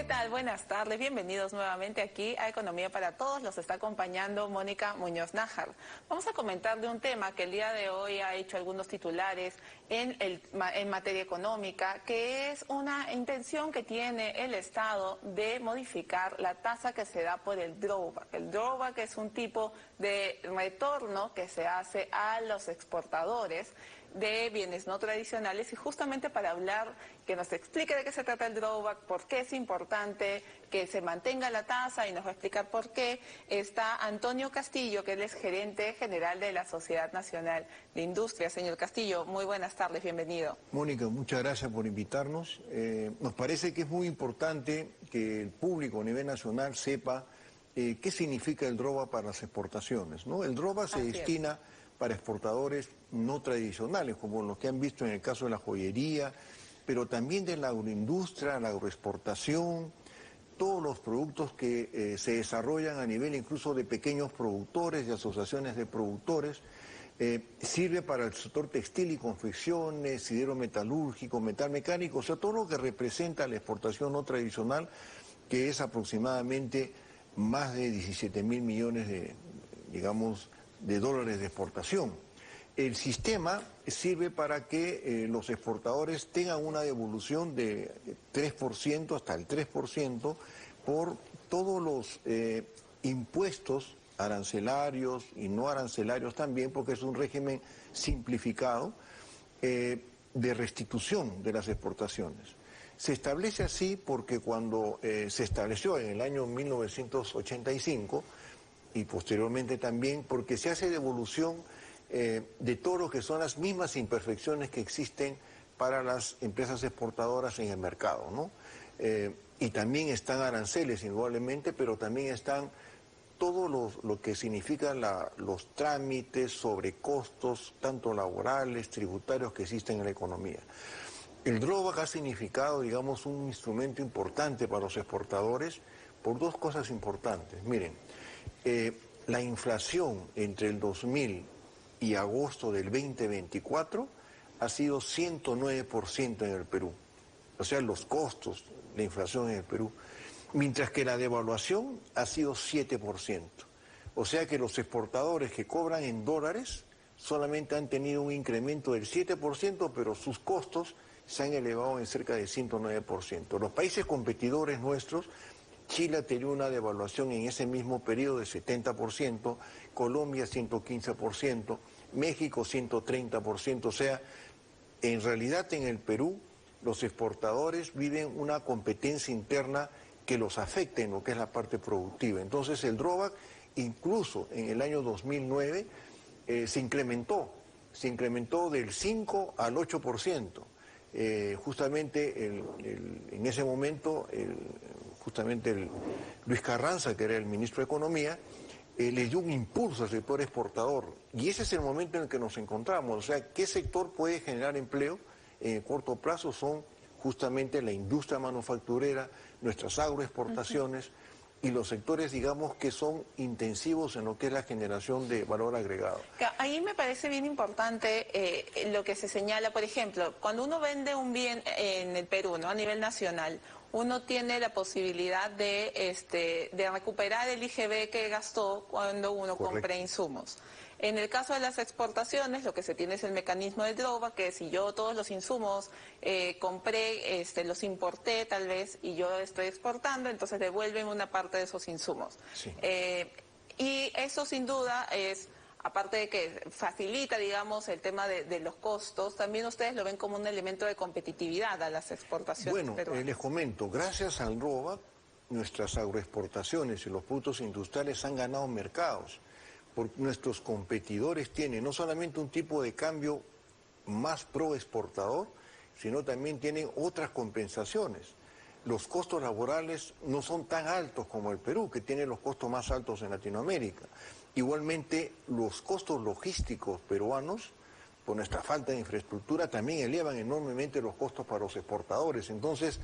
¿Qué tal? Buenas tardes, bienvenidos nuevamente aquí a Economía para Todos. Los está acompañando Mónica Muñoz Nájar. Vamos a comentar de un tema que el día de hoy ha hecho algunos titulares en materia económica, que es una intención que tiene el Estado de modificar la tasa que se da por el drawback. El drawback es un tipo de retorno que se hace a los exportadores de bienes no tradicionales, y justamente para hablar, que nos explique de qué se trata el drawback, por qué es importante que se mantenga la tasa y nos va a explicar por qué, está Antonio Castillo, que él es gerente general de la Sociedad Nacional de Industria. Señor Castillo, muy buenas tardes, bienvenido. Mónica, muchas gracias por invitarnos. Nos parece que es muy importante que el público a nivel nacional sepa qué significa el drawback para las exportaciones, ¿no? El drawback se destina para exportadores no tradicionales, como los que han visto en el caso de la joyería, pero también de la agroindustria, la agroexportación, todos los productos que se desarrollan a nivel incluso de pequeños productores, de asociaciones de productores. Sirve para el sector textil y confecciones, hidrometalúrgico, metal mecánico, o sea, todo lo que representa la exportación no tradicional, que es aproximadamente más de 17.000 millones de dólares de exportación. El sistema sirve para que los exportadores tengan una devolución de 3%, hasta el 3%, por todos los impuestos arancelarios y no arancelarios también, porque es un régimen simplificado de restitución de las exportaciones. Se establece así porque cuando se estableció en el año 1985, y posteriormente también porque se hace devolución de todo lo que son las mismas imperfecciones que existen para las empresas exportadoras en el mercado, ¿no? Y también están aranceles indudablemente, pero también están todo lo que significan los trámites, sobrecostos, tanto laborales, tributarios, que existen en la economía. El drawback ha significado, digamos, un instrumento importante para los exportadores por dos cosas importantes. Miren, la inflación entre el 2000 y agosto del 2024 ha sido 109% en el Perú. O sea, los costos, la inflación en el Perú. Mientras que la devaluación ha sido 7%. O sea que los exportadores que cobran en dólares solamente han tenido un incremento del 7%, pero sus costos se han elevado en cerca de 109%. Los países competidores nuestros, Chile ha tenido una devaluación en ese mismo periodo de 70%, Colombia 115%, México 130%, o sea, en realidad en el Perú los exportadores viven una competencia interna que los afecta en lo que es la parte productiva. Entonces el drawback, incluso en el año 2009, se incrementó del 5 al 8%. Justamente en ese momento, Luis Carranza, que era el ministro de Economía, le dio un impulso al sector exportador. Y ese es el momento en el que nos encontramos. O sea, ¿qué sector puede generar empleo en el corto plazo? Son justamente la industria manufacturera, nuestras agroexportaciones y los sectores, digamos, que son intensivos en lo que es la generación de valor agregado. Ahí me parece bien importante lo que se señala, por ejemplo, cuando uno vende un bien en el Perú, ¿no?, a nivel nacional, uno tiene la posibilidad de recuperar el IGB que gastó cuando uno compra insumos. En el caso de las exportaciones, lo que se tiene es el mecanismo de drawback, que si yo todos los insumos compré, los importé tal vez, y yo estoy exportando, entonces devuelven una parte de esos insumos. Sí. Y eso sin duda es, aparte de que facilita, digamos, el tema de los costos, también ustedes lo ven como un elemento de competitividad a las exportaciones peruanas. Les comento, gracias al drawback, nuestras agroexportaciones y los productos industriales han ganado mercados, porque nuestros competidores tienen no solamente un tipo de cambio más pro exportador, sino también tienen otras compensaciones. Los costos laborales no son tan altos como el Perú, que tiene los costos más altos en Latinoamérica. Igualmente, los costos logísticos peruanos, por nuestra falta de infraestructura, también elevan enormemente los costos para los exportadores. Entonces,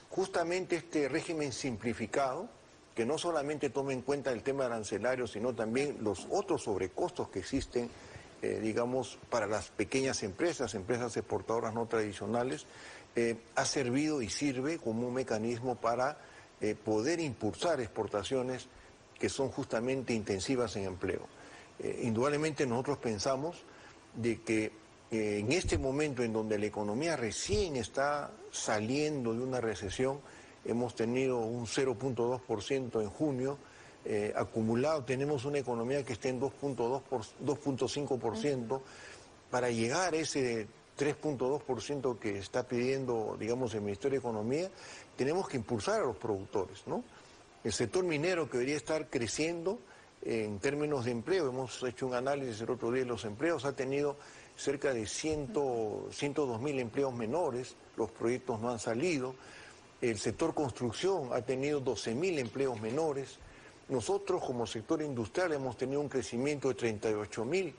justamente este régimen simplificado, que no solamente toma en cuenta el tema arancelario, sino también los otros sobrecostos que existen, digamos, para las pequeñas empresas exportadoras no tradicionales, ha servido y sirve como un mecanismo para poder impulsar exportaciones que son justamente intensivas en empleo. Indudablemente nosotros pensamos de que en este momento en donde la economía recién está saliendo de una recesión, hemos tenido un 0.2% en junio, acumulado tenemos una economía que está en 2.5%, para llegar a ese 3.2% que está pidiendo, digamos, el Ministerio de Economía, tenemos que impulsar a los productores, ¿no? El sector minero que debería estar creciendo en términos de empleo, hemos hecho un análisis el otro día de los empleos, ha tenido cerca de 102.000 empleos menores, los proyectos no han salido. El sector construcción ha tenido 12.000 empleos menores. Nosotros como sector industrial hemos tenido un crecimiento de 38.000,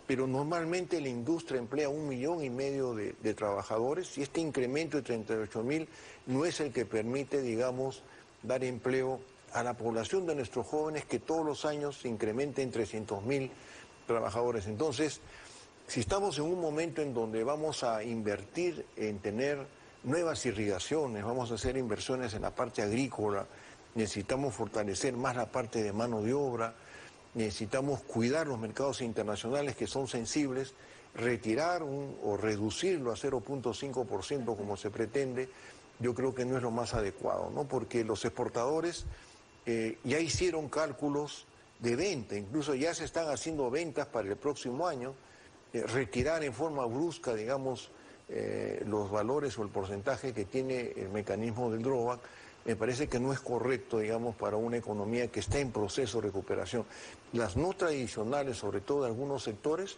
pero normalmente la industria emplea 1,5 millones de trabajadores y este incremento de 38.000 no es el que permite, digamos, dar empleo a la población de nuestros jóvenes, que todos los años se incrementa en 300.000 trabajadores. Entonces, si estamos en un momento en donde vamos a invertir en tener nuevas irrigaciones, vamos a hacer inversiones en la parte agrícola, necesitamos fortalecer más la parte de mano de obra, necesitamos cuidar los mercados internacionales que son sensibles, retirar o reducirlo a 0.5% como se pretende, yo creo que no es lo más adecuado, ¿no? Porque los exportadores ya hicieron cálculos de venta, incluso ya se están haciendo ventas para el próximo año. Retirar en forma brusca, digamos, los valores o el porcentaje que tiene el mecanismo del drawback, me parece que no es correcto, digamos, para una economía que está en proceso de recuperación. Las no tradicionales, sobre todo de algunos sectores,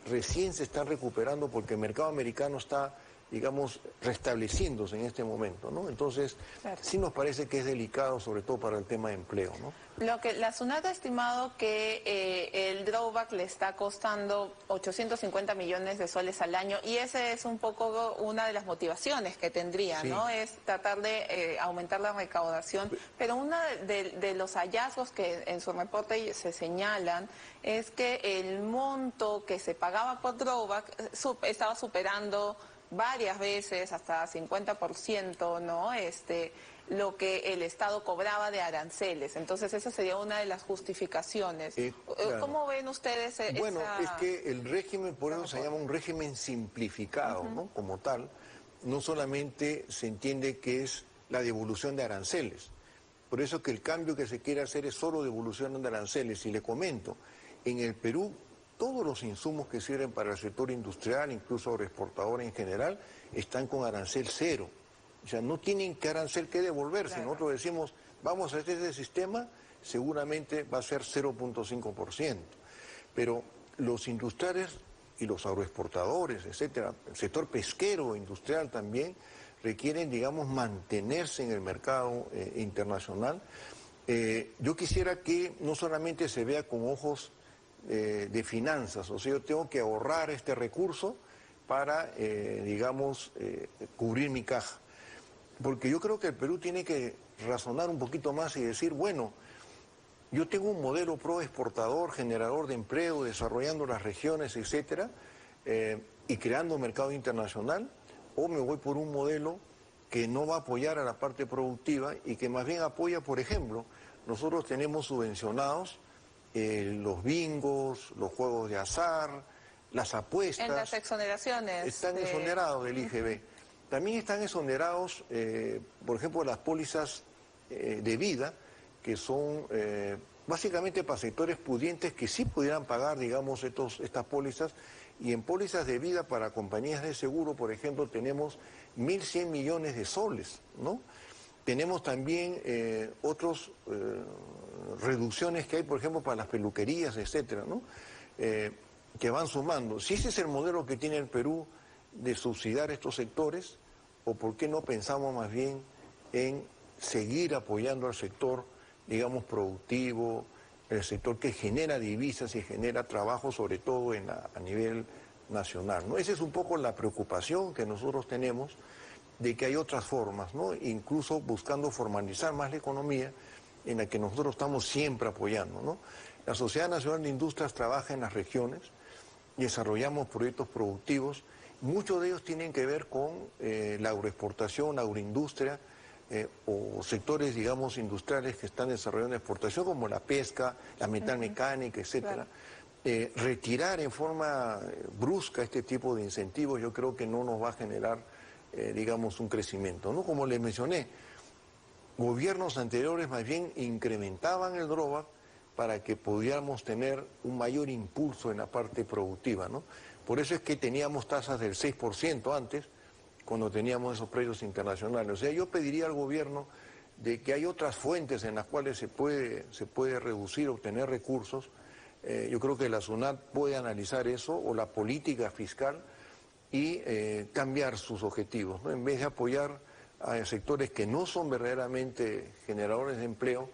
recién se están recuperando porque el mercado americano está, digamos, restableciéndose en este momento, ¿no? Entonces, claro, sí nos parece que es delicado, sobre todo para el tema de empleo, ¿no? La SUNAT ha estimado que el drawback le está costando 850 millones de soles al año y ese es un poco una de las motivaciones que tendría, sí, ¿no? Es tratar de aumentar la recaudación, pero uno de los hallazgos que en su reporte se señalan es que el monto que se pagaba por drawback estaba superando varias veces, hasta 50%, ¿no? Lo que el Estado cobraba de aranceles. Entonces, esa sería una de las justificaciones. Claro. ¿Cómo ven ustedes Bueno, es que el régimen, por eso se llama un régimen simplificado, ¿no? Como tal, no solamente se entiende que es la devolución de aranceles. Por eso que el cambio que se quiere hacer es solo devolución de aranceles. Y le comento, en el Perú, todos los insumos que sirven para el sector industrial, incluso agroexportador en general, están con arancel cero. O sea, no tienen que arancel que devolver. Claro. Si nosotros decimos, vamos a hacer ese sistema, seguramente va a ser 0.5%. Pero los industriales y los agroexportadores, etcétera, el sector pesquero industrial también, requieren, digamos, mantenerse en el mercado internacional. Yo quisiera que no solamente se vea con ojos de finanzas, o sea, yo tengo que ahorrar este recurso para, digamos, cubrir mi caja. Porque yo creo que el Perú tiene que razonar un poquito más y decir, bueno, yo tengo un modelo pro exportador, generador de empleo, desarrollando las regiones, etcétera, y creando mercado internacional, o me voy por un modelo que no va a apoyar a la parte productiva y que más bien apoya, por ejemplo, nosotros tenemos subvencionados los bingos, los juegos de azar, las apuestas. En las exoneraciones. Están exonerados del IGB. También están exonerados, por ejemplo, las pólizas de vida, que son básicamente para sectores pudientes que sí pudieran pagar, digamos, estas pólizas. Y en pólizas de vida para compañías de seguro, por ejemplo, tenemos 1.100 millones de soles, ¿no? Tenemos también otras reducciones que hay, por ejemplo, para las peluquerías, etcétera, ¿no? Que van sumando. Si ese es el modelo que tiene el Perú de subsidiar estos sectores, o por qué no pensamos más bien en seguir apoyando al sector, digamos, productivo, el sector que genera divisas y genera trabajo, sobre todo a nivel nacional, ¿no? Esa es un poco la preocupación que nosotros tenemos, de que hay otras formas, ¿no? Incluso buscando formalizar más la economía, en la que nosotros estamos siempre apoyando, ¿no? La Sociedad Nacional de Industrias trabaja en las regiones, desarrollamos proyectos productivos, muchos de ellos tienen que ver con la agroexportación, la agroindustria, o sectores, digamos, industriales que están desarrollando exportación, como la pesca, la metalmecánica, etcétera. Claro. Retirar en forma brusca este tipo de incentivos yo creo que no nos va a generar, digamos, un crecimiento, ¿no? Como les mencioné, gobiernos anteriores más bien incrementaban el drawback para que pudiéramos tener un mayor impulso en la parte productiva, ¿no? Por eso es que teníamos tasas del 6% antes, cuando teníamos esos precios internacionales. O sea, yo pediría al gobierno de que hay otras fuentes en las cuales se puede reducir, obtener recursos. Yo creo que la SUNAT puede analizar eso, o la política fiscal, y cambiar sus objetivos, ¿no? En vez de apoyar a sectores que no son verdaderamente generadores de empleo,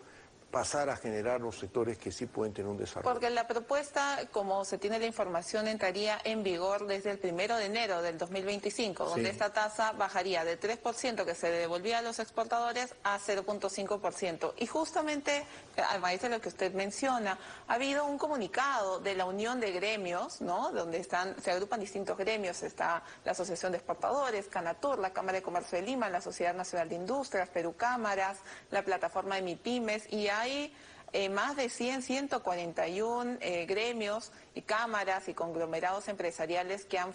pasar a generar los sectores que sí pueden tener un desarrollo. Porque la propuesta, como se tiene la información, entraría en vigor desde el 1 de enero del 2025, donde esta tasa bajaría de 3% que se devolvía a los exportadores a 0.5%. Y justamente, a raíz de lo que usted menciona, ha habido un comunicado de la Unión de Gremios, ¿no?, donde se agrupan distintos gremios, está la Asociación de Exportadores, Canatur, la Cámara de Comercio de Lima, la Sociedad Nacional de Industrias, Perú Cámaras, la plataforma de MIPYMES, y hay más de 141 gremios y cámaras y conglomerados empresariales que han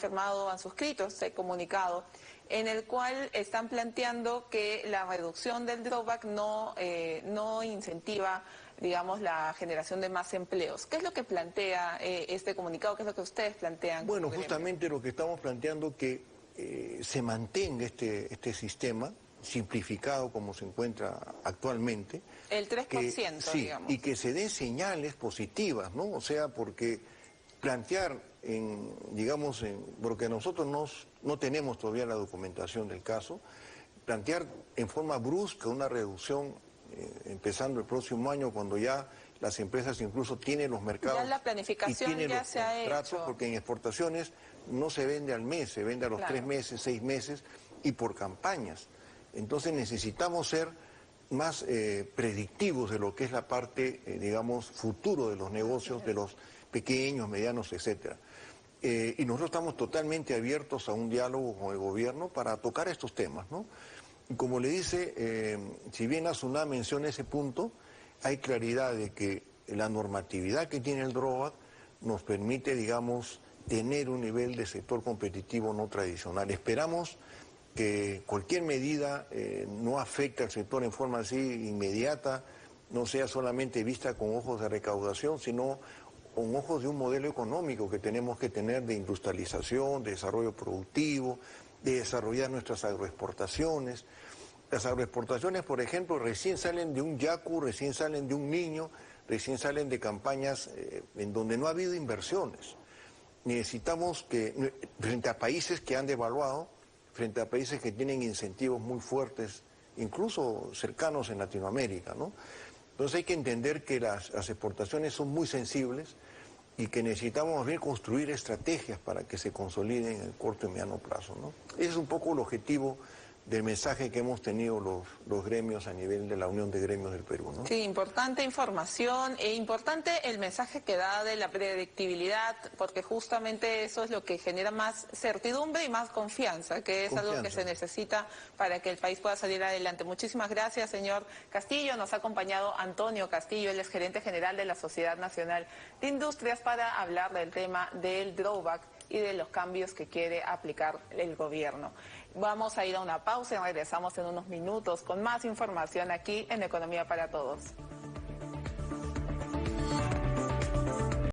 suscrito este comunicado, en el cual están planteando que la reducción del drawback no incentiva, digamos, la generación de más empleos. ¿Qué es lo que plantea este comunicado? ¿Qué es lo que ustedes plantean? Bueno, justamente lo que estamos planteando que se mantenga este sistema simplificado como se encuentra actualmente. El 3%, sí, digamos. Y que se den señales positivas, ¿no? O sea, porque plantear porque nosotros no tenemos todavía la documentación del caso, plantear en forma brusca una reducción empezando el próximo año, cuando ya las empresas incluso tienen los mercados. Ya la planificación y tienen ya los se ha contratos, hecho. Porque en exportaciones no se vende al mes, se vende a los 3 meses, 6 meses y por campañas. Entonces necesitamos ser más predictivos de lo que es la parte, digamos, futuro de los negocios, de los pequeños, medianos, etcétera. Y nosotros estamos totalmente abiertos a un diálogo con el gobierno para tocar estos temas, ¿no? Y como le dice, si bien la SUNAT menciona ese punto, hay claridad de que la normatividad que tiene el drawback nos permite, digamos, tener un nivel de sector competitivo no tradicional. Esperamos que cualquier medida no afecte al sector en forma así inmediata, no sea solamente vista con ojos de recaudación, sino con ojos de un modelo económico que tenemos que tener de industrialización, de desarrollo productivo, de desarrollar nuestras agroexportaciones. Las agroexportaciones, por ejemplo, recién salen de un yacu, recién salen de un niño, recién salen de campañas en donde no ha habido inversiones. Necesitamos que, frente a países que han devaluado, frente a países que tienen incentivos muy fuertes, incluso cercanos en Latinoamérica, ¿no? Entonces hay que entender que las exportaciones son muy sensibles y que necesitamos más bien construir estrategias para que se consoliden en el corto y mediano plazo, ¿no? Ese es un poco el objetivo del mensaje que hemos tenido los gremios a nivel de la Unión de Gremios del Perú, ¿no? Sí, importante información e importante el mensaje que da de la predictibilidad, porque justamente eso es lo que genera más certidumbre y más confianza, que es algo que se necesita para que el país pueda salir adelante. Muchísimas gracias, señor Castillo. Nos ha acompañado Antonio Castillo, él es gerente general de la Sociedad Nacional de Industrias, para hablar del tema del drawback y de los cambios que quiere aplicar el gobierno. Vamos a ir a una pausa y regresamos en unos minutos con más información aquí en Economía para Todos.